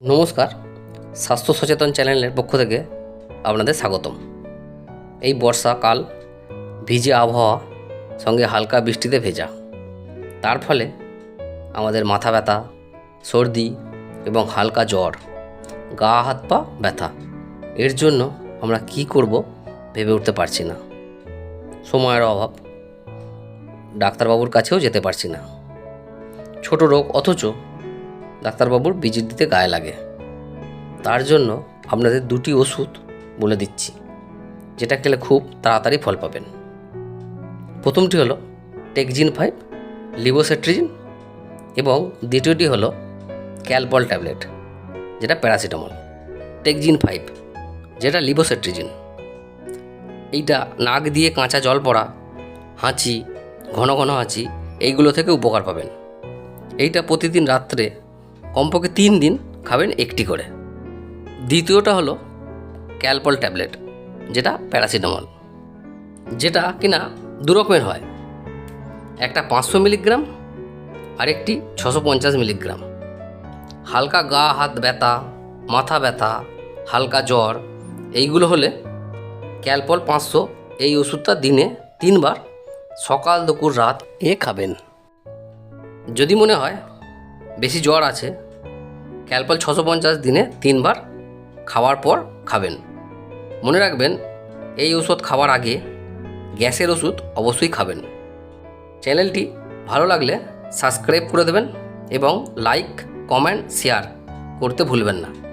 নমস্কার, স্বাস্থ্য সচেতন চ্যানেলের পক্ষ থেকে আপনাদের স্বাগতম। এই বর্ষাকাল ভিজে আবহাওয়া সঙ্গে হালকা বৃষ্টিতে ভেজা, তার ফলে আমাদের মাথা ব্যথা, সর্দি এবং হালকা জ্বর, গা হাত পা ব্যথা। এর জন্য আমরা কি করব ভেবে উঠতে পারছি না। সময়ের অভাব, ডাক্তারবাবুর কাছেও যেতে পারছি না। ছোট রোগ, অথচ ডাক্তারবাবুর ভিজিট দিতে গায়ে লাগে। তার জন্য আপনাদের দুটি ওষুধ বলে দিচ্ছি, যেটা খেলে খুব তাড়াতাড়ি ফল পাবেন। প্রথমটি হলো টেকজিন 5 লিভোসেট্রিজিন এবং দ্বিতীয়টি হলো ক্যালপল ট্যাবলেট, যেটা প্যারাসিটামল। টেকজিন 5 যেটা লিভোসেট্রিজিন, এইটা নাক দিয়ে কাঁচা জল পড়া, হাঁচি, ঘন ঘন হাঁচি, এইগুলো থেকে উপকার পাবেন। এইটা প্রতিদিন রাত্রে কমপক্ষে 3 দিন খাবেন একটি করে। দ্বিতীয়টা হলো ক্যালপল ট্যাবলেট, যেটা প্যারাসিটামল, যেটা কিনা দু রকমের হয়। একটা 500 মিলিগ্রাম আর একটি 650 মিলিগ্রাম। হালকা গা হাত ব্যথা, মাথা ব্যথা, হালকা জ্বর, এইগুলো হলে ক্যালপল 500 এই ওষুধটা দিনে 3 বার সকাল দুপুর রাত খাবেন। যদি মনে হয় বেশি জ্বর আছে, ক্যালপল 650 দিনে 3 বার খাওয়ার পর খাবেন। মনে রাখবেন, এই ওষুধ খাওয়ার আগে গ্যাসের ওষুধ অবশ্যই খাবেন। চ্যানেলটি ভালো লাগলে সাবস্ক্রাইব করে দেবেন এবং লাইক, কমেন্ট, শেয়ার করতে ভুলবেন না।